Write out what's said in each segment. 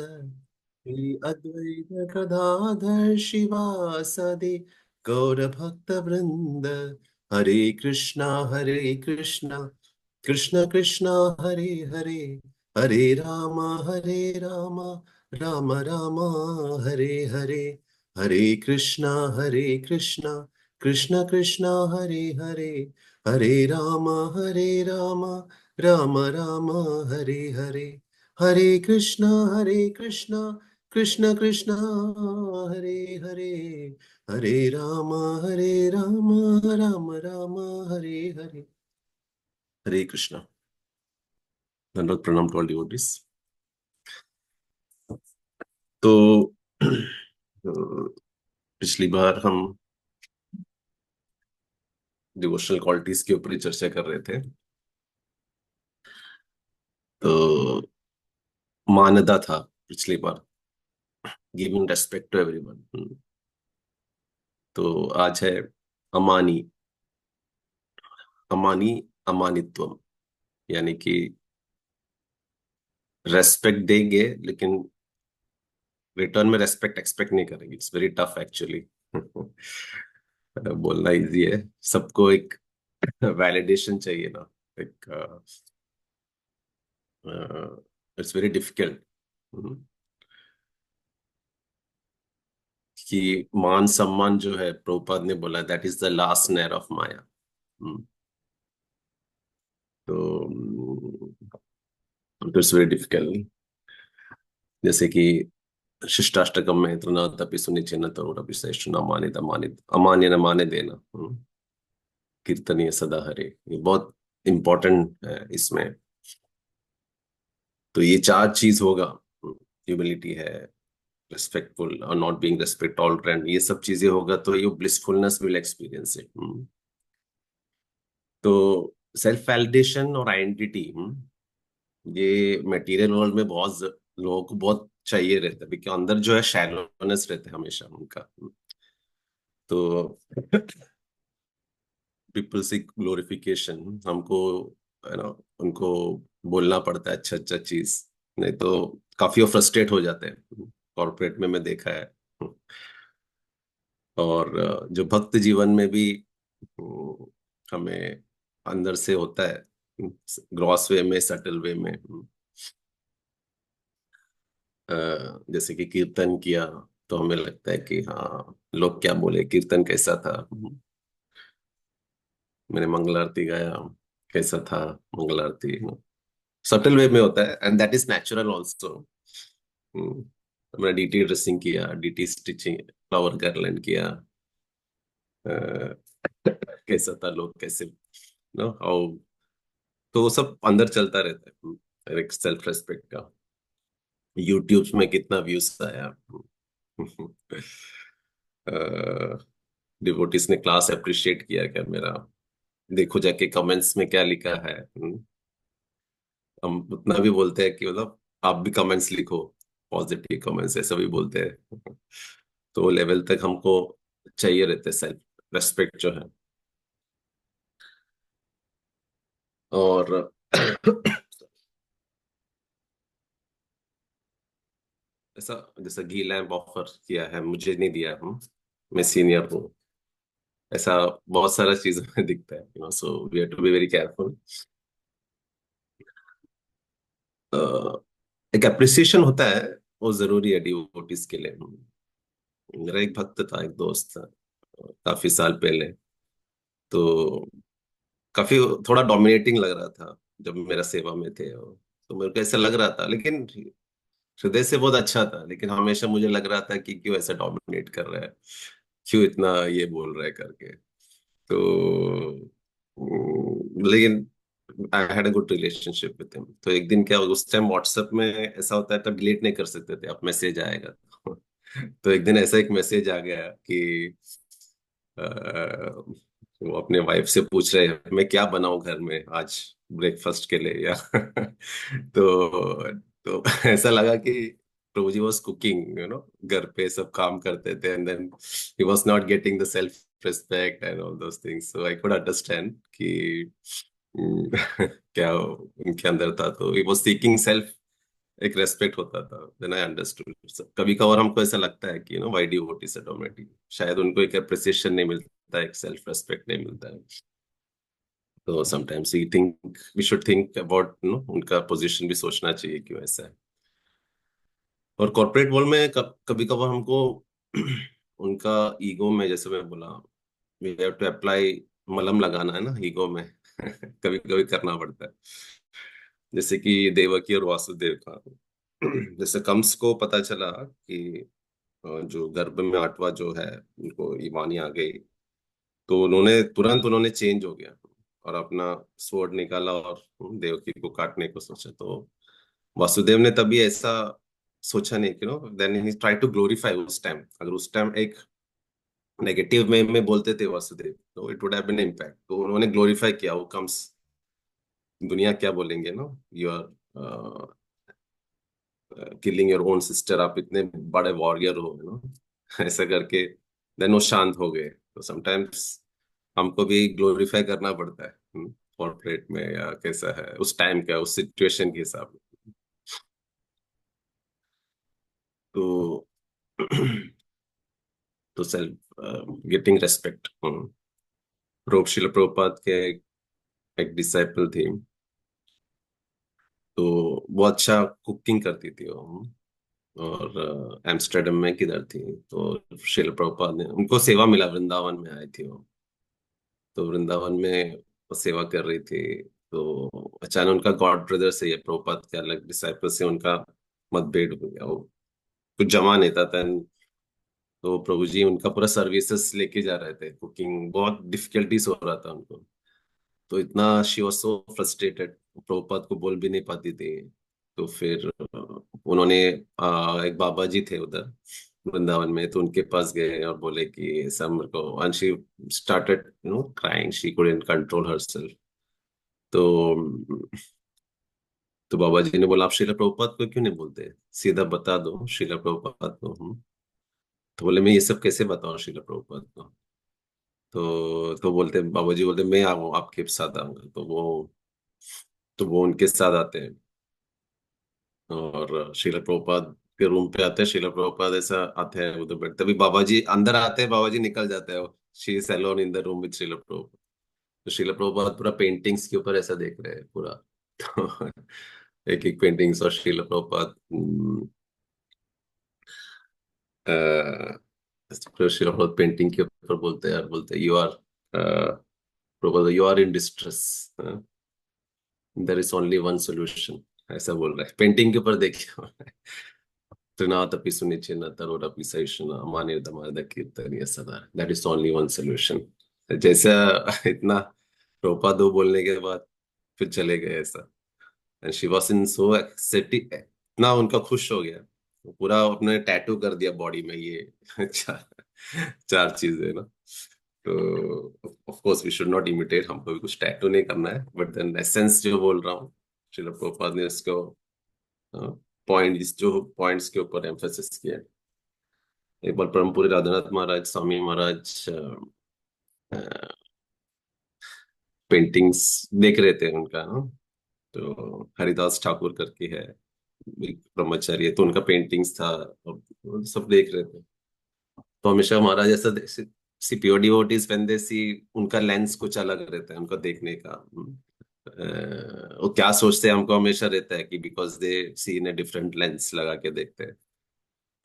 श्री अद्वैत गदाधर शिवासदि गौर भक्त वृंद। हरे कृष्णा कृष्ण कृष्णा हरे हरे, हरे राम राम राम हरे हरे। हरे कृष्णा कृष्ण कृष्णा हरे हरे, हरे राम राम राम हरे हरे। हरे कृष्णा कृष्ण कृष्ण हरे हरे, हरे राम राम राम हरे हरे। हरे कृष्णा। दंडवत प्रणाम टू ऑल डिवोटीज। तो पिछली बार हम डिवोशनल क्वालिटीज के ऊपर ही चर्चा कर रहे थे। तो मानदा था पिछली बार, गिविंग रेस्पेक्ट टू एवरीवन। तो आज है अमानी। अमानी अमानित्वम, यानी कि रेस्पेक्ट देंगे लेकिन रिटर्न में रेस्पेक्ट एक्सपेक्ट नहीं करेंगे। It's very tough actually. बोलना इजी है, सबको एक वैलिडेशन चाहिए ना। एक इट्स वेरी डिफिकल्ट कि मान सम्मान जो है, प्रभुपाद ने बोला that is the last snare of maya. Hmm, तो इट्स वेरी डिफिकल्ट। जैसे कि शिष्टाष्टकम में इतना तपि सुनिचिन तरुरपि श्रेष्ठ न मानित अमानित अमान्य न माने देना। कीर्तनीय सदा हरे, ये बहुत इंपॉर्टेंट है इसमें। तो ये चार चीज होगा, ह्यूमिलिटी है, रिस्पेक्टफुल और नॉट बीइंग रेस्पेक्ट टॉलरेंट, ये सब चीजें होगा तो ये ब्लिसफुलनेस विल एक्सपीरियंस इट। तो सेल्फ वैलिडेशन और आइडेंटिटी, ये मटेरियल वर्ल्ड में बहुत लोगों को बहुत चाहिए रहता है, क्योंकि अंदर जो है शैलोनेस रहता है हमेशा उनका। तो पीपल से ग्लोरिफिकेशन हमको, है ना, उनको बोलना पड़ता है अच्छा अच्छा चीज, नहीं तो काफी फ्रस्ट्रेट हो जाते हैं कॉर्पोरेट में, मैं देखा है। और जो भक्त जीवन में भी हमें अंदर से होता है, ग्रॉस वे में, सटल वे में। जैसे कि कीर्तन किया तो हमें लगता है कि हाँ, लोग क्या बोले, कीर्तन कैसा था। मैंने मंगल आरती गाया, कैसा था मंगल आरती। सटल वे में होता है and that is natural also. मैंने डीटी ड्रेसिंग किया, डीटी स्टिचिंग, फ्लावर गार्लैंड किया। अ, कैसा था, लोग कैसे, नो हाउ। तो वो सब अंदर चलता रहता है, एक सेल्फ रेस्पेक्ट का। यूट्यूब में कितना व्यूज आया, डिवोटीज ने क्लास अप्रिशिएट किया क्या मेरा, देखो जाके कमेंट्स में क्या लिखा है। हम उतना भी बोलते हैं कि मतलब आप भी कमेंट्स लिखो, पॉजिटिव कमेंट्स, ऐसा भी बोलते हैं। तो लेवल तक हमको चाहिए रहते सेल्फ रेस्पेक्ट जो है। और ऐसा, जैसा घी लैम्प ऑफर किया है, मुझे नहीं दिया, मैं सीनियर हूँ, ऐसा बहुत सारा चीजों में दिखता है, so we have to be very careful. एक अप्रिसिएशन होता है, वो जरूरी है डिवोटीज के लिए। मेरा एक भक्त था, एक दोस्त था, काफी साल पहले। तो काफी थोड़ा डोमिनेटिंग लग रहा था जब मेरा सेवा में थे, तो मेरे को ऐसा लग रहा था, लेकिन हृदय से बहुत अच्छा था, लेकिन हमेशा मुझे लग रहा था कि क्यों ऐसा डोमिनेट कर रहा है, क्यों इतना ये बोल रहा है करके। तो लेकिन I had a good relationship with him. तो एक दिन क्या, उस टाइम व्हाट्सएप में ऐसा होता है, तब डिलीट नहीं कर सकते थे, अब मैसेज आएगा। तो एक दिन ऐसा एक मैसेज आ गया कि वो अपने वाइफ से पूछ रहे हैं मैं क्या बनाऊं घर में आज ब्रेकफास्ट के लिए, या तो ऐसा लगा कि प्रभु जी वॉज कुकिंग, घर पे सब काम करते थे, and then he was not getting the self respect and all those things. So I could understand कि क्या उनके अंदर था। तो ही वॉज सीकिंग सेल्फ एक रेस्पेक्ट होता था, देन आई अंडरस्टूड। कभी कभार हमको ऐसा लगता है कि व्हाई डू व्हाट इज डोमेटिक, शायद उनको एक अप्रिसिएशन नहीं मिलता, एक सेल्फ रेस्पेक्ट नहीं मिलता है। तो sometimes we think, we should think about उनका पोजीशन भी सोचना चाहिए क्यों ऐसा है। और कॉर्पोरेट वर्ल्ड में कभी कभार हमको उनका ईगो में, जैसे मैं बोला, वी हैव टू अप्लाई, मलम लगाना है ना ईगो में। कभी कभी करना पड़ता है। जैसे कि देवकी और वासुदेव का, जैसे कंस को पता चला कि जो गर्भ में 8वां जो है उनको ईमानी आ गई, तो उन्होंने चेंज हो गया और अपना स्वॉर्ड निकाला और देवकी को काटने को सोचा। तो वासुदेव ने तभी ऐसा सोचा नहीं कि then he try to glorify. उस टाइम अगर उस टाइम एक नेगेटिव में बोलते थे वासुदेव, तो it would have been impact. तो उन्होंने ग्लोरीफाई किया, वो कम्स, दुनिया क्या बोलेंगे, you are killing your own sister, आप इतने बड़े वॉरियर हो, ऐसा करके देन वो शांत हो गए। तो समटाइम्स हमको भी ग्लोरीफाई करना पड़ता है कॉर्पोरेट में, या कैसा है उस टाइम का, उस सिचुएशन के हिसाब से। तो तो सेल्फ गेटिंग रेस्पेक्ट। शिल प्रभुपाद के एक डिसाइपल थी, तो वो अच्छा कुकिंग करती थी वो। और एम्स्टर्डम में किधर थी, तो शिल प्रभुपाद ने उनको सेवा मिला, वृंदावन में आई थी वो। तो वृंदावन में वो सेवा कर रही थी, तो अचानक उनका गॉड ब्रदर से, ये प्रभुपाद के अलग डिसाइपल से उनका मतभेद हो गया। वो कुछ जमा नहीं था। तो प्रभु जी उनका पूरा सर्विसेज लेके जा रहे थे, कुकिंग बहुत डिफिकल्टीज हो रहा था उनको। तो इतना she was so frustrated, Prabhupada को बोल भी नहीं पाती थी। तो फिर उन्होंने एक बाबा जी थे उधर वृंदावन में, तो उनके पास गए और बोले कि ऐसा मेरे को, and she started crying, she couldn't control herself. तो तो बाबा जी ने बोला, आप श्रीला प्रभुपाद को क्यों नहीं बोलते, सीधा बता दो श्रीला प्रभुपाद को। तो बोले, मैं ये सब कैसे बताऊं श्रीला प्रभुपाद को। तो बोलते, बाबा जी बोलते, मैं आऊँ आपके साथ आऊंगा। तो वो उनके साथ आते हैं, और श्रील प्रभुपाद के रूम पे आते हैं। श्रील प्रभुपाद ऐसा आते हैं उधर बैठते, तभी बाबा जी अंदर आते हैं, बाबा जी निकल जाते हैं। She is alone in the room with Srila Prabhupada. तो श्रील प्रभुपाद पूरा पेंटिंग्स के ऊपर ऐसा देख रहे हैं पूरा। तो एक एक पेंटिंग्स, और श्रील प्रभुपाद श्रील प्रभुपाद पेंटिंग के ऊपर बोलते हैं, और बोलते हैं, you are Prabhupada, you are in distress, there is only one solution, ऐसा बोल रहा है पेंटिंग के ऊपर देखिए। Trinatapi Sunichinna Tarorapi Saishana Manirdamarda Kirtaniya Sada. That is only one solution. जैसा इतना रोपा दो बोलने के बाद फिर चले गए ऐसा। And she was in so accepting, इतना उनका खुश हो गया, वो पूरा अपने टैटू कर दिया बॉडी में ये चार चार चीजें ना। तो of course we should not imitate, हमको भी कुछ टैटू नहीं करना है, बट देन एसेंस जो बोल रहा हूँ, श्रील प्रभुपाद ने इसको पॉइंट, जो पॉइंट्स के ऊपर एम्फेसिस किया है। एक बार परम पूज्य राधानाथ महाराज, स्वामी महाराज पेंटिंग्स देख रहे थे उनका, हाँ? तो हरिदास ठाकुर करके है एक ब्रह्मचारी, तो उनका पेंटिंग्स था, और वो सब देख रहे थे। तो हमेशा महाराज ऐसा, सी प्योर डिवोटीज व्हेन दे सी, उनका लेंस कुछ अलग रहता है उनका देखने का। वो क्या सोचते हैं हमको हमेशा रहता है कि because they see in a different lens लगा के देखते हैं।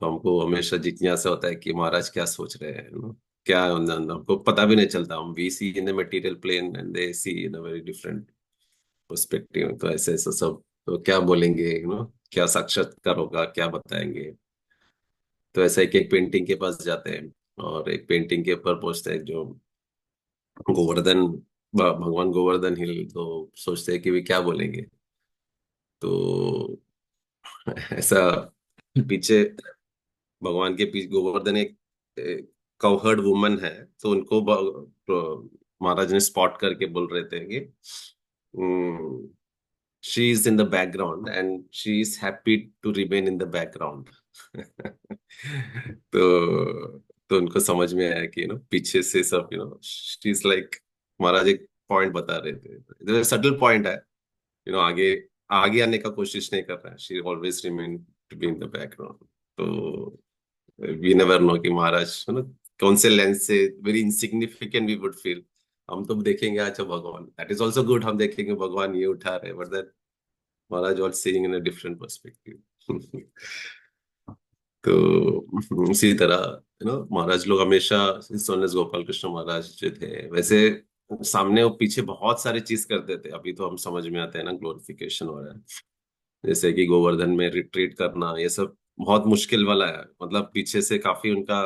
तो हमको हमेशा जिज्ञासा होता है कि महाराज क्या सोच रहे हैं, क्या हमको पता भी नहीं चलता। हम we see in the material plane and they see in a very different perspective. तो ऐसे ऐसा सब, तो क्या बोलेंगे, क्या साक्षात्कार होगा, क्या बताएंगे। तो ऐसा एक एक पेंटिंग के पास जाते हैं, और एक पेंटिंग के ऊपर पहुंचते हैं जो गोवर्धन, भगवान गोवर्धन हिल। तो सोचते हैं कि वे क्या बोलेंगे। तो ऐसा पीछे, भगवान के पीछे गोवर्धन एक कवहर्ड वुमन है, तो उनको महाराज ने स्पॉट करके बोल रहे थे कि she is in the background and she is happy to remain in the background. तो उनको समझ में आया कि पीछे से सब, शी इज लाइक, महाराज एक पॉइंट बता रहे थे, सटल पॉइंट है, आगे आगे आने का कोशिश नहीं कर रहा है, she always remain to be in the background. तो वी नेवर नो कि महाराज है ना कौन से लेंस से very insignificant we would feel. हम तो देखेंगे अच्छा भगवान, दैट इज ऑल्सो गुड, हम देखेंगे भगवान ये उठा रहे, but that Maharaj all seeing in a different perspective. तो इसी तरह महाराज लोग हमेशा, सोनस गोपाल कृष्ण महाराज जो थे वैसे सामने और पीछे बहुत सारी चीज करते थे। अभी तो हम समझ में आता है ना ग्लोरिफिकेशन हो रहा है, जैसे कि गोवर्धन में रिट्रीट करना, ये सब बहुत मुश्किल वाला है। मतलब पीछे से काफी उनका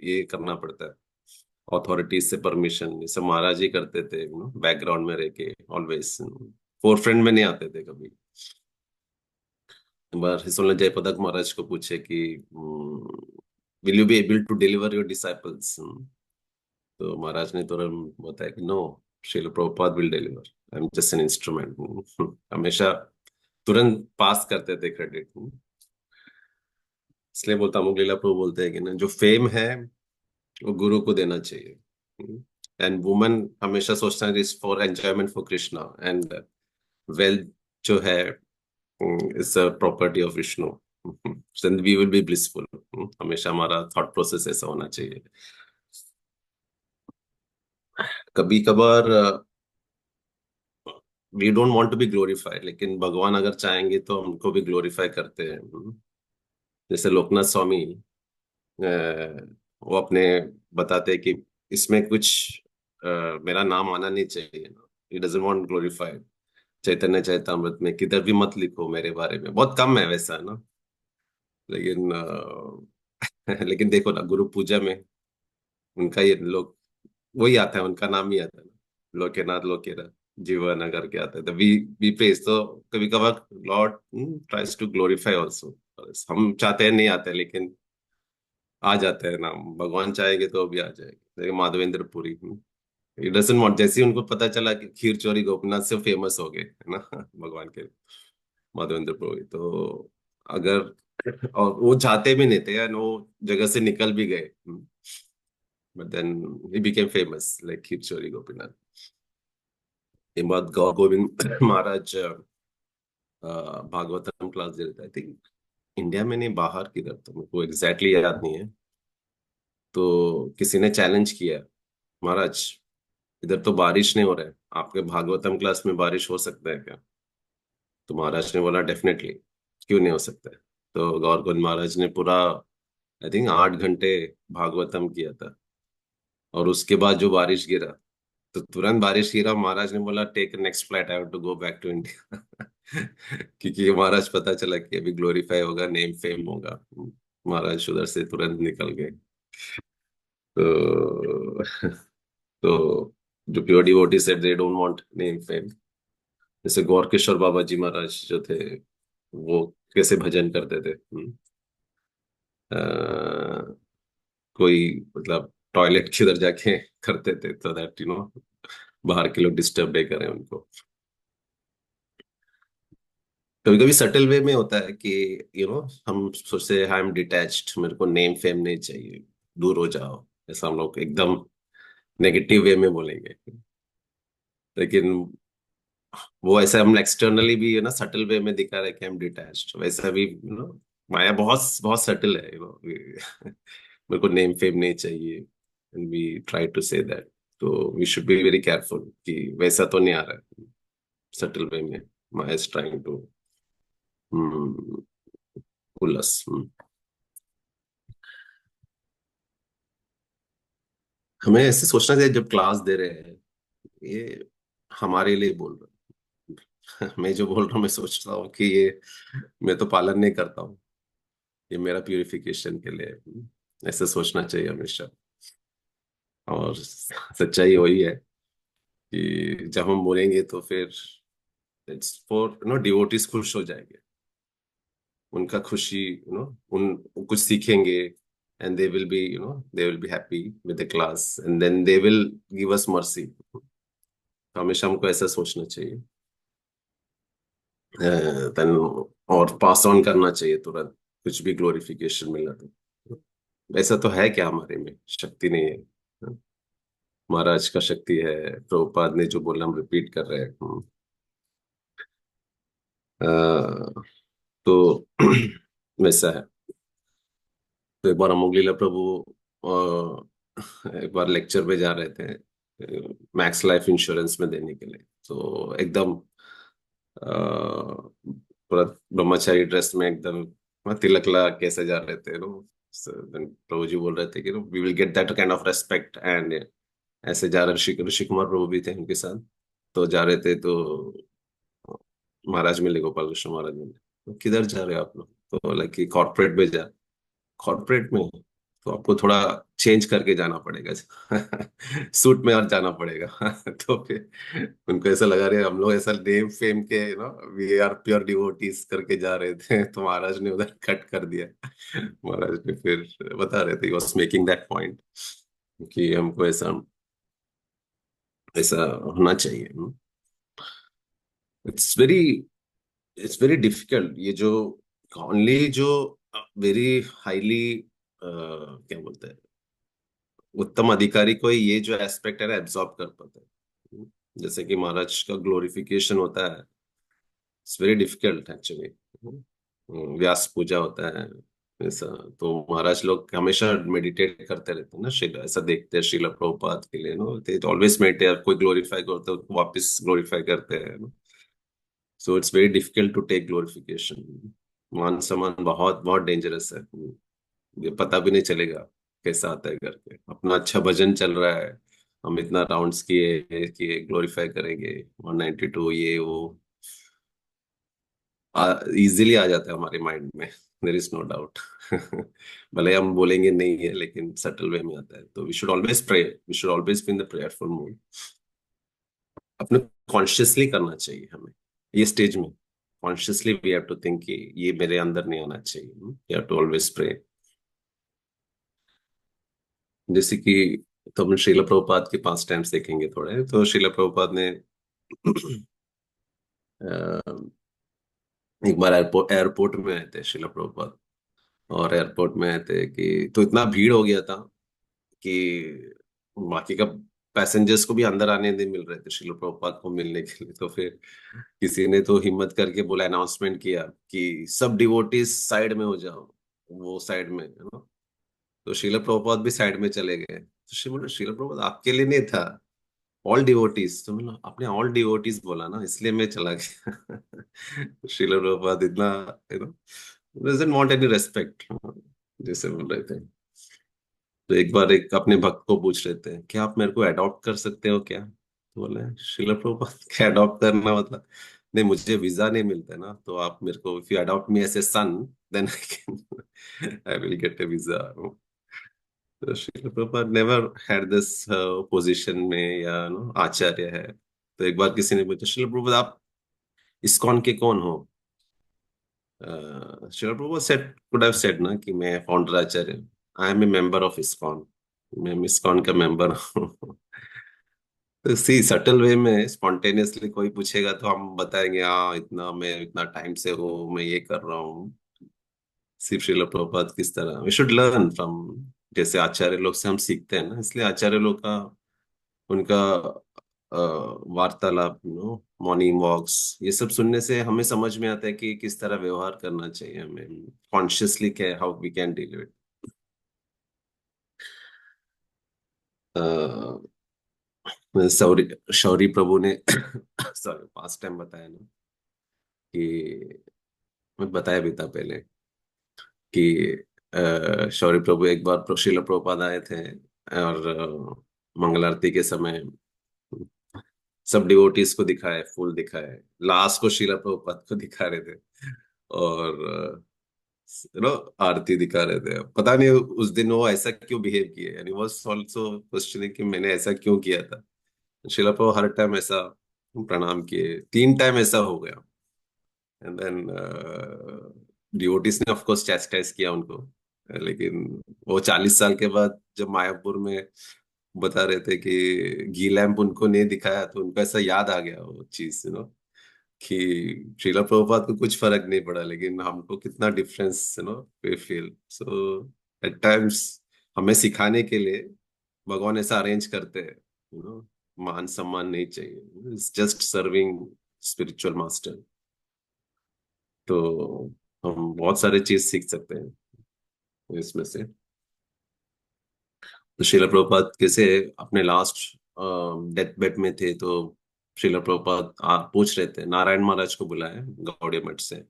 ये करना पड़ता है, अथॉरिटीज से परमिशन, ये सब महाराज ही करते थे बैकग्राउंड में रह के, ऑलवेज फोर फ्रंट में नहीं आते थे कभी। एक बार हिस्सों ने जयपदक महाराज को पूछे कि will you be able to deliver your disciples, तो महाराज ने तुरंत बताया कि no, Srila Prabhupada will deliver, I am just an instrument. हमेशा तुरंत पास करते थे क्रेडिट। इसलिए बोलता हूँ, लीला प्रभु बोलते हैं कि ना जो फेम है वो गुरु को देना चाहिए। एंड वुमन हमेशा सोचता है for enjoyment for Krishna, and wealth जो है is a property of Vishnu, then we will be blissful. हमेशा हमारा थॉट प्रोसेस ऐसा होना चाहिए। कभी कभार we don't want to be glorified, लेकिन भगवान अगर चाहेंगे तो हमको भी ग्लोरीफाई करते हैं। जैसे लोकनाथ स्वामी वो अपने बताते हैं कि इसमें कुछ मेरा नाम आना नहीं चाहिए ना, ही डजंट वांट ग्लोरीफाइड। चैतन्य चैतामृत में किधर भी मत लिखो मेरे बारे में, बहुत कम है वैसा ना। लेकिन लेकिन देखो ना गुरु पूजा में उनका ये लोग वही आता है, उनका नाम ही आता है ना, लोकेनाथ लोकेरा जीवन अगर के आता है, तो वी प्रेज। तो कभी कभार lord tries to glorify also. हम चाहते हैं नहीं आते, लेकिन आ जाते हैं नाम, भगवान चाहेंगे तो भी आ जाएंगे। जैसे Madhavendra Puri, it doesn't want, जैसे ही उनको पता चला कि खीर चोरी गोपीनाथ से फेमस हो गए है ना भगवान के माधवेंद्र पुरी, तो अगर और वो चाहते भी नहीं थे एंड वो जगह से निकल भी गए, but then he became famous like kheer chori Gopinath. ये बात गौर गोविंद महाराज भागवतम क्लास दे रहे थे, आई थिंक इंडिया में नहीं, बाहर किधर, तो मेरे को एग्जैक्टली याद नहीं है। तो किसी ने चैलेंज किया, महाराज इधर तो बारिश नहीं हो रहा है, आपके भागवतम क्लास में बारिश हो सकता है क्या? तो महाराज ने बोला डेफिनेटली, क्यों नहीं हो सकता है। तो गौर गोविंद महाराज ने पूरा आई थिंक 8 घंटे भागवतम किया था, और उसके बाद जो बारिश गिरा, तो तुरंत बारिश गिरा, महाराज ने बोला take next flight, I have to go back to India. क्योंकि महाराज पता चला कि अभी ग्लोरीफाई होगा, नेम फेम होगा, महाराज उधर से तुरंत निकल गए। तो तो जो pure devotee said they don't want name fame. जैसे गौर किशोर बाबा जी महाराज जो थे, वो कैसे भजन करते थे। अ, कोई मतलब टॉयलेट के उधर जाके करते थे, तो दैट बाहर के लोग डिस्टर्ब नहीं करें उनको। कभी कभी सटल वे में होता है कि हम सोचते हैं आई एम डिटैच्ड, मेरे को नेम फेम नहीं चाहिए, दूर हो जाओ, ऐसा हम लोग एकदम नेगेटिव वे में बोलेंगे। लेकिन वो ऐसा हम एक्सटर्नली भी सटल वे में दिखा रहे हैं कि आई एम डिटैच्ड, वैसा भी माया बहुत बहुत सटल है। मेरे को नेम फेम नहीं चाहिए, and we try to say that. तो we should be very careful कि वैसा तो नहीं आ रहा है सटल वे में, माया इज ट्राइंग टू पुल अस। हमें ऐसे सोचना चाहिए जब क्लास दे रहे हैं, ये हमारे लिए बोल रहे हैं। मैं जो बोल रहा हूँ मैं सोचता हूँ कि ये मैं तो पालन नहीं करता हूँ, ये मेरा प्यूरिफिकेशन के लिए है। ऐसे सोचना चाहिए हमेशा। और सच्चाई वही है कि जब हम बोलेंगे तो फिर इट्स फॉर डिवोटीज खुश हो जाएंगे, उनका खुशी, उन कुछ सीखेंगे, and they will be they will be happy with the class, and then they will give us mercy. हमेशा हमको ऐसा सोचना चाहिए, देन और पास ऑन करना चाहिए तुरंत, कुछ भी ग्लोरिफिकेशन मिला तो। ऐसा तो है क्या हमारे में शक्ति नहीं है? महाराज का शक्ति है, प्रभुपाद ने जो बोला हम रिपीट कर रहे हैं। अ, तो वैसा है। तो एक बार अमोगलीला प्रभु एक बार लेक्चर पे जा रहे थे मैक्स लाइफ इंश्योरेंस में देने के लिए। तो एकदम पूरा ब्रह्मचारी ड्रेस में एकदम तिलक लगा कैसे जा रहे थे नो। प्रभु जी बोल रहे थे कि we will get that kind of respect and ऐसे जा रहे ऋषि ऋषि कुमार प्रभु भी थे उनके साथ। तो जा रहे थे तो महाराज मिले, गोपाल कृष्ण महाराज मिले। तो किधर जा रहे हो आप लोग? तो बोला कि कॉर्पोरेट में जा। कॉर्पोरेट में तो आपको थोड़ा चेंज करके जाना पड़ेगा सूट में और जाना पड़ेगा तो फिर उनको ऐसा लगा रहे हम लोग ऐसा नेम फेम के वी आर प्योर डिवोटीज करके जा रहे थे, तो महाराज ने उधर कट कर दिया। महाराज ने फिर बता रहे थे, वॉज मेकिंग दैट पॉइंट कि हमको ऐसा ऐसा होना चाहिए। It's very it's very difficult ये जो ओनली जो वेरी हाईली क्या बोलते हैं उत्तम अधिकारी को ही ये जो एस्पेक्ट है ना एब्जॉर्ब कर पाता है। जैसे कि महाराज का ग्लोरिफिकेशन होता है, इट्स वेरी डिफिकल्ट एक्चुअली। व्यास पूजा होता है ऐसा। तो महाराज लोग हमेशा मेडिटेट करते रहते हैं ना, शिला ऐसा देखते हैं शिला प्रभुपाद के लिए नो, दे ऑलवेज मेडिटेट। कोई ग्लोरीफाई करते हैं उसको वापस ग्लोरीफाई करते हैं। So it's very difficult to take glorification. मान सम्मान बहुत बहुत डेंजरस है। ये पता भी नहीं चलेगा कैसा आता है करके। अपना अच्छा भजन चल रहा है, हम इतना राउंड्स किए किए ग्लोरीफाई करेंगे 192 ये वो इजीली आ जाता है हमारे माइंड में। देर इज नो डाउट भले हम बोलेंगे नहीं है लेकिन सटल वे में आता है। तो we should always pray, we should always be in the prayerful mood. अपने कॉन्शियसली करना चाहिए हमें ये स्टेज में। Consciously we have to think कि ये मेरे अंदर नहीं आना चाहिए। We have to always pray. जैसे कि तो हम श्रील प्रभुपाद के पास टाइम्स देखेंगे थोड़े। तो श्रील प्रभुपाद ने अ, एक बार एयरपोर्ट एयरपोर्ट में आए थे श्रील प्रभुपाद। और एयरपोर्ट में आए थे कि तो इतना भीड़ हो गया था कि बाकी का पैसेंजर्स को भी अंदर आने नहीं मिल रहे थे श्रील प्रभुपाद को मिलने के लिए। तो फिर किसी ने तो हिम्मत करके बोला, अनाउंसमेंट किया कि सब डिवोटीज साइड में हो जाओ, वो साइड में है ना। तो श्रील प्रभुपाद भी साइड में चले गए। तो श्री बोले श्रील प्रभुपाद आपके लिए नहीं था, ऑल डिवोटीज। तो मतलब आपने ऑल डिवोटीज बोला ना इसलिए मैं चला गया श्रील प्रभुपाद इतना you know doesn't want any respect, जैसे बोल रहे थे। तो एक बार एक अपने भक्त को पूछ रहे थे, क्या आप मेरे को अडॉप्ट कर सकते हो क्या? तो बोले श्रील प्रभुपाद क्या अडॉप्ट करना मतलब? नहीं मुझे वीजा नहीं मिलता है ना, तो आप मेरे को if you adopt me as a son then I can I will get a visa. तो Srila Prabhupada never had this position में या नो आचार्य है। तो एक बार किसी ने पूछा, श्रील प्रभुपाद आप इस्कॉन के कौन हो? Srila Prabhupada said could have said ना कि मैं founder acharya, I am a member of ISKCON, मैं इस्कॉन का मेंबर हूँ। तो सी सटल वे में स्पॉन्टेनियसली कोई पूछेगा तो हम बताएंगे हाँ इतना मैं इतना टाइम से हूँ, मैं ये कर रहा हूँ। सिर्फ श्रील प्रभुपाद किस तरह वी शुड लर्न फ्रॉम, जैसे आचार्य लोग से हम सीखते हैं ना, इसलिए आचार्य लोग का उनका वार्तालाप मॉर्निंग वॉक्स ये सब सुनने से हमें समझ में आता है कि किस तरह व्यवहार करना चाहिए हमें कॉन्शियसली, क्या how we can deal with. Shauri Shauri Prabhu ने सॉरी पास्ट टाइम बताया ना कि मैं बताया भी था पहले कि शौरी प्रभु एक बार श्रील प्रभुपाद आए थे और मंगल आरती के समय सब डिवोटीज को दिखाए, फूल दिखाए, लास्ट को श्रील प्रभुपाद को दिखा रहे थे। और आरती दिखा रहे थे। पता नहीं उस दिन वो ऐसा क्यों बिहेव किए, यानी वाज आल्सो क्वेश्चनिंग कि मैंने ऐसा क्यों किया था। श्रील प्रभु हर टाइम ऐसा प्रणाम किए, 3 टाइम ऐसा हो गया। एंड देन डिवोटीज ने ऑफ कोर्स चैस्टाइज किया उनको। लेकिन वो 40 साल के बाद जब मायापुर में बता रहे थे कि घी लैंप उनको नहीं दिखाया, तो उनको ऐसा याद आ गया वो चीज कि श्रीला प्रभुपाद को कुछ फर्क नहीं पड़ा लेकिन हमको कितना difference we feel. So at times हमें सिखाने के लिए भगवान ऐसा अरेंज करते हैं। मान सम्मान नहीं चाहिए, it's just serving spiritual master. तो हम बहुत सारे चीज सीख सकते हैं इसमें से। तो श्रील प्रभुपाद कैसे अपने लास्ट डेथ बेड में थे, तो श्रील प्रभुपाद आप पूछ रहे थे, नारायण महाराज को बुलाए गौड़िया मठ से,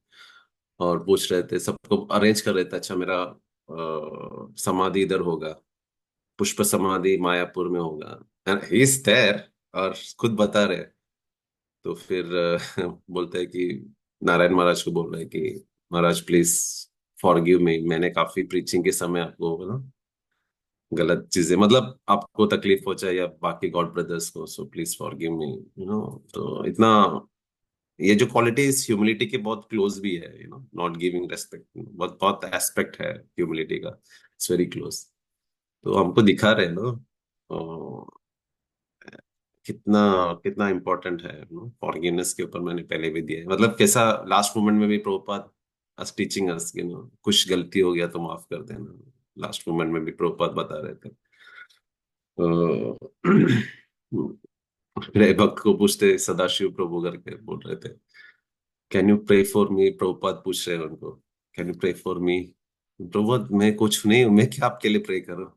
और पूछ रहे थे, सबको अरेंज कर रहे थे, अच्छा मेरा समाधि इधर होगा, पुष्प समाधि मायापुर में होगा, एंड ही इज देयर, और खुद बता रहे। तो फिर बोलते हैं कि नारायण महाराज को बोल रहे हैं कि महाराज प्लीज फॉरगिव मी, मैंने काफी प्रीचिंग के समय आपको ना गलत चीजें, मतलब आपको तकलीफ पहुंचाई या बाकी गॉड ब्रदर्स को, सो प्लीज फॉरगिव मी, तो इतना, ये जो क्वालिटी इस ह्यूमिलिटी के बहुत क्लोज भी है, नॉट गिविंग रेस्पेक्ट, बहुत बहुत एस्पेक्ट है ह्यूमिलिटी का, इट्स वेरी क्लोज। तो हमको दिखा रहे हैं ना कितना कितना इम्पोर्टेंट है फॉरगिवनेस के ऊपर। मैंने पहले भी दिया है, मतलब कैसा लास्ट मोमेंट में भी प्रभुपाद अस टीचिंग अस, कुछ गलती हो गया तो माफ कर देना, लास्ट मोमेंट में भी प्रभुपाद बता रहे थे। तो मेरे भक्त को पूछते, सदाशिव प्रभु करके बोल रहे थे, can you pray for me, Prabhupada पूछ रहे हैं उनको, can you pray for me, Prabhupada मैं कुछ नहीं हूं, मैं क्या आपके लिए प्रे करूं।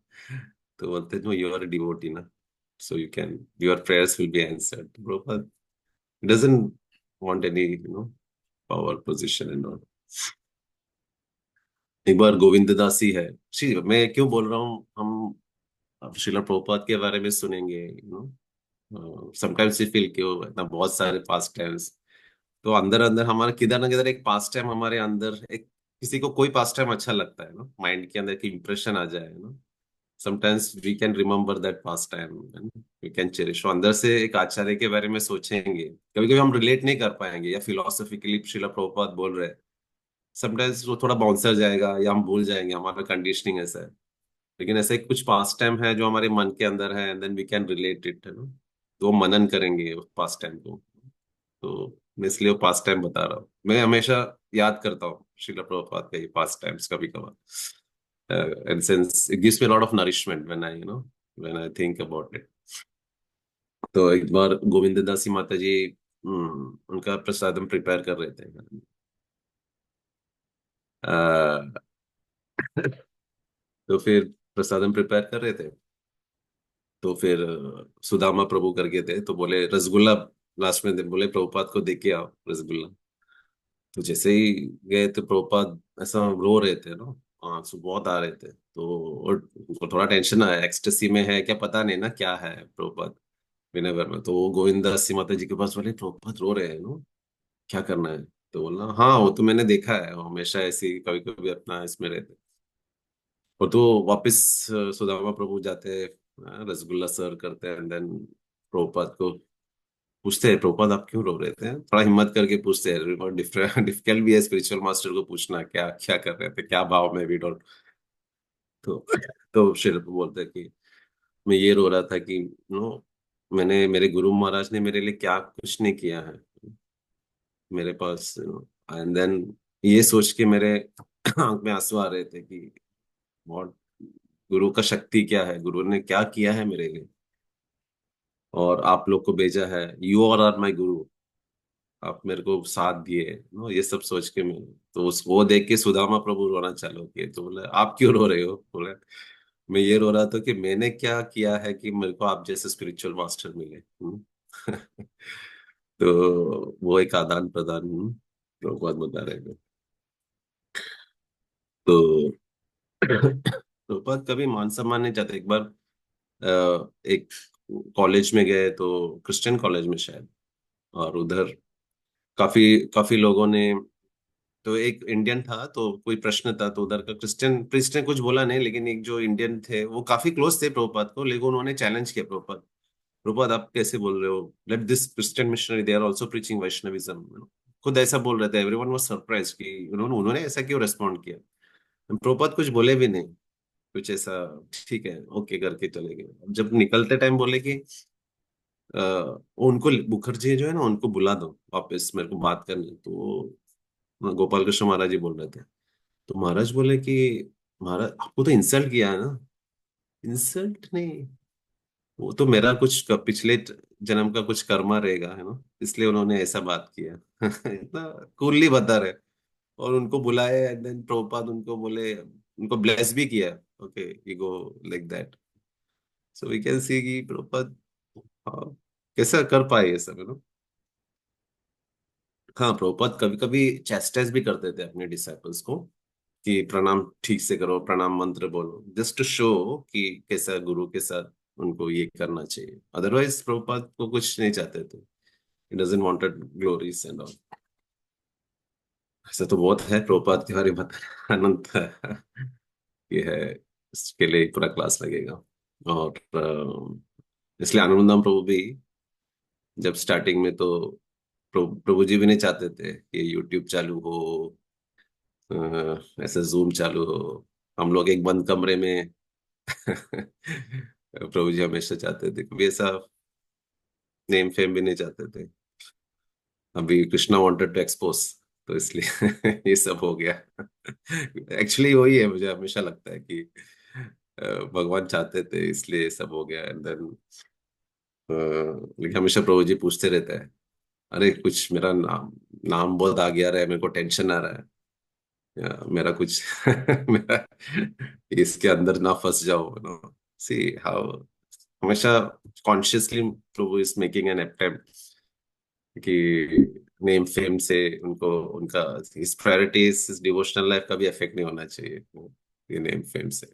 तो बोलते, नो यू आर डिवोटी ना, so you can, your prayers will be answered. Prabhupada doesn't want any power position and all. एक बार गोविंद दास ही है, जी मैं क्यों बोल रहा हूँ, हम अब श्रीला प्रभुपाद के बारे में सुनेंगे, समटाइम्स वी फील कि वो इतना बहुत सारे पास्ट टाइम्स, तो अंदर अंदर हमारा किधर ना किधर एक पास्ट टाइम हमारे अंदर, एक किसी को कोई पास्ट टाइम अच्छा लगता है ना, माइंड के अंदर की इंप्रेशन आ जाए ना, sometimes we can remember that past time, we can cherish. अंदर से एक आचार्य के बारे में सोचेंगे, कभी कभी हम रिलेट नहीं कर पाएंगे, या फिलोसॉफिकली श्रीला प्रभुपाद बोल रहे हैं, समटाइम्स वो थोड़ा बाउंसर जाएगा या हम भूल जाएंगे, हमारा कंडीशनिंग ऐसा है। लेकिन ऐसे कुछ पास्ट टाइम है जो हमारे मन के अंदर है, and then we can relate it, है ना, तो मनन करेंगे उस पास्ट टाइम को। तो मैं इसलिए वो पास्ट टाइम बता रहा हूँ, मैं हमेशा याद करता हूँ श्रीला प्रभुपाद का ये पास्ट टाइम्स कभी कभार, and since it gives me a lot of nourishment when when I think about it। तो एक बार गोविंद दासी माता जी उनका प्रसादम प्रिपेयर कर रहे थे, अ, तो फिर प्रसादम प्रिपेयर कर रहे थे, तो फिर सुदामा प्रभु करके थे, तो बोले रसगुल्ला, लास्ट में बोले प्रभुपाद को दे के आओ रसगुल्ला। तो जैसे ही गए तो प्रभुपाद ऐसा रो रहे थे ना, आंसू बहुत आ रहे थे, तो और उनको थोड़ा टेंशन आया, एक्सटेसी में है क्या पता नहीं ना क्या है प्रभुपाद विनेगर में। तो वो गोविंदा सी माता जी के पास बोले प्रभुपाद रो रहे हैं ना, क्या करना है। तो बोला हाँ वो तो मैंने देखा है, वो हमेशा ऐसे ही कभी कभी अपना इसमें रहते। और तो वापस सुदामा प्रभु जाते हैं, रसगुल्ला सर्व करते हैं, एंड देन प्रभुपाद को पूछते हैं, प्रभुपाद आप क्यों रो रहे थे, थोड़ा हिम्मत करके पूछते हैं, बहुत डिफिकल्ट भी है स्पिरिचुअल मास्टर को पूछना क्या क्या कर रहे थे, क्या भाव में, वी डोंट। तो तो श्री बोलते हैं कि मैं ये रो रहा था कि मैंने, मेरे गुरु महाराज ने मेरे लिए क्या कुछ नहीं किया है मेरे पास, एंड देन ये सोच के मेरे आंख में आंसू आ रहे थे कि बहुत, गुरु का शक्ति क्या है, गुरु ने क्या किया है मेरे लिए, और आप लोग को भेजा है, यू आर माई गुरु, आप मेरे को साथ दिए, ये सब सोच के मैं, तो उस वो देख के सुदामा प्रभु रोना चालू किए। तो बोले आप क्यों रो रहे हो, बोले मैं ये रो रहा था कि मैंने क्या किया है कि मेरे को आप जैसे स्पिरिचुअल मास्टर मिले। तो वो एक आदान प्रदान लोग बात बता रहे थे। तो तो पर कभी मान सम्मान नहीं चाहते। एक बार एक कॉलेज में गए, तो क्रिश्चियन कॉलेज में शायद, और उधर काफी काफी लोगों ने, तो एक इंडियन था, तो कोई प्रश्न था, तो उधर का क्रिश्चियन प्रीस्ट ने कुछ बोला नहीं, लेकिन एक जो इंडियन थे वो काफी क्लोज थे प्रभुपाद को, लेकिन उन्होंने चैलेंज किया प्रभुपाद, प्रभुपाद आप कैसे बोल रहे हो, let this Christian missionary they are also preaching Vaishnavism, खुद ऐसा बोल रहे थे। एवरीवन वाज सरप्राइज्ड कि उन्होंने उन्होंने ऐसा क्यों रेस्पॉन्ड किया। प्रभुपाद कुछ बोले भी नहीं, कुछ ऐसा, ठीक है ओके करके चले गए। अब जब निकलते टाइम बोले कि उनको मुखर्जी जो है ना उनको बुला दो वापस, मेरे को बात करनी। तो गोपाल कृष्ण महाराज जी बोल रहे थे, तो महाराज बोले कि महाराज आपको तो इंसल्ट किया है ना। इंसल्ट नहीं, वो तो मेरा कुछ पिछले जन्म का कुछ कर्मा रहेगा, है ना, इसलिए उन्होंने ऐसा बात किया। इतना कूलली बता रहे। और उनको बुलाए एंड देन प्रभुपाद उनको बोले, उनको ब्लेस भी किया, okay you go like that. So we can see कि प्रभुपाद, हाँ, कैसा कर पाए ये सब, है ना। हाँ, प्रभुपाद कभी कभी चैस्टाइज भी करते थे अपने डिसाइपल्स को कि प्रणाम ठीक से करो, प्रणाम मंत्र बोलो, जस्ट टू शो कि कैसा गुरु के साथ उनको ये करना चाहिए। अदरवाइज प्रभुपाद को कुछ नहीं चाहते थे, he doesn't wanted glories and all. ऐसा तो बहुत है प्रभुपाद के बारे में बताना, अनंत ये है, इसके लिए पूरा क्लास लगेगा। और इसलिए आनंदधाम प्रभु भी जब स्टार्टिंग में तो प्रभु जी भी नहीं चाहते थे कि यूट्यूब चालू हो, ऐसे जूम चालू हो, हम लोग एक बंद कमरे में प्रभु जी हमेशा चाहते थे, कभी ऐसा नेम फेम भी नहीं चाहते थे। अभी कृष्णा वांटेड टू एक्सपोज, तो इसलिए ये सब हो गया। एक्चुअली वही है, मुझे हमेशा लगता है कि भगवान चाहते थे इसलिए ये सब हो गया। एंड देन लेकिन हमेशा प्रभु जी पूछते रहते हैं, अरे कुछ मेरा नाम नाम बहुत आ गया रहा है, मेरे को टेंशन आ रहा है, या मेरा कुछ मेरा इसके अंदर ना फंस जाओ, नो। सी हाउ हमेशा consciously Prabhu is making an attempt कि नेम फेम से उनको, उनका इस प्रायोरिटीज इस डिवोशनल लाइफ का भी इफेक्ट नहीं होना चाहिए ये नेम फेम से।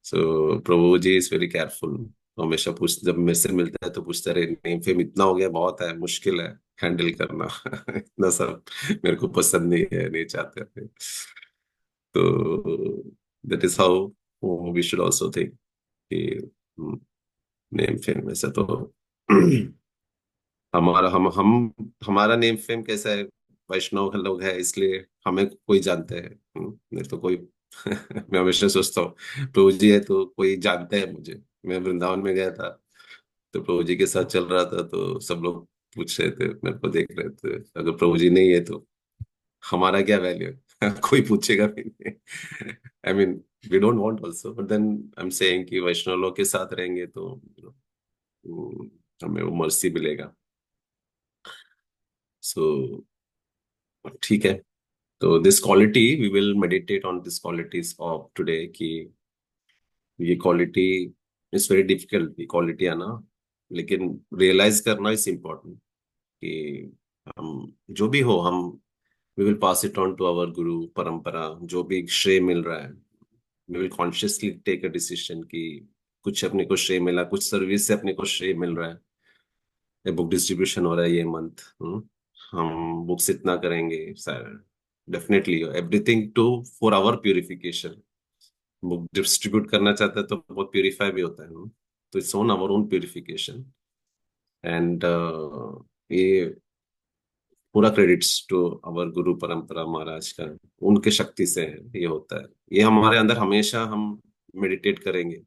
सो प्रभु जी इज वेरी केयरफुल। हमेशा पूछ, जब मेरे से मिलता है तो पूछते रहे, नेम फेम इतना हो गया, बहुत है, मुश्किल है हैंडल करना। इतना सब मेरे को पसंद नहीं है, नहीं चाहते थे। तो that is how we should also think कि नेम फेम ऐसा तो हमारा हम हमारा नेम फेम कैसा है, वैष्णव लोग है इसलिए हमें कोई जानते हैं, नहीं तो कोई मैं हमेशा सोचता हूँ प्रभु जी है तो कोई जानता है मुझे। मैं वृंदावन में गया था तो प्रभु जी के साथ चल रहा था, तो सब लोग पूछ रहे थे, मेरे को देख रहे थे, अगर प्रभु जी नहीं है तो हमारा क्या वैल्यू है। कोई पूछेगा भी नहीं। I mean we don't want also, but then I am saying कि वैष्णव लोग के साथ रहेंगे तो हमें वो मर्सी मिलेगा। सो ठीक है। तो this quality we will meditate on this qualities of today कि ये क्वालिटी इज वेरी डिफिकल्ट, ये क्वालिटी आना, लेकिन रियलाइज करना इज इम्पोर्टेंट कि हम जो भी हो, हम we will pass it on to our guru parampara, जो भी श्रेय मिल रहा है we will consciously take a decision कि कुछ अपने को श्रेय मिला, कुछ सर्विस से अपने को श्रेय मिल रहा है, बुक डिस्ट्रीब्यूशन हो रहा है ये मंथ, हम बुक्स इतना करेंगे sir, definitely everything to for our purification. Book distribute करना चाहता है तो बहुत प्यूरिफाई भी होता है, तो it's on our own purification. And ये पूरा क्रेडिट्स टू आवर गुरु परंपरा महाराज का, उनके शक्ति से है, ये होता है। ये हमारे अंदर हमेशा हम मेडिटेट करेंगे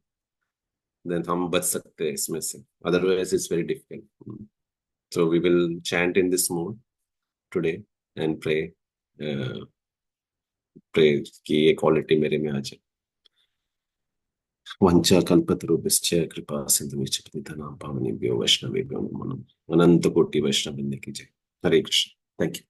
देन हम बच सकते हैं इसमें से, otherwise it's very difficult. So we will chant in this mode today and pray, pray कि ये क्वालिटी मेरे में आ जाए। वंचा कल्पतरुभ्यश्च कृपा सिंधुश्च पतितानां पावनेभ्यो वैष्णवेभ्यो नमो नमः। अनंत कोटि वैष्णव वृंद की जय। हरे कृष्ण। Thank you.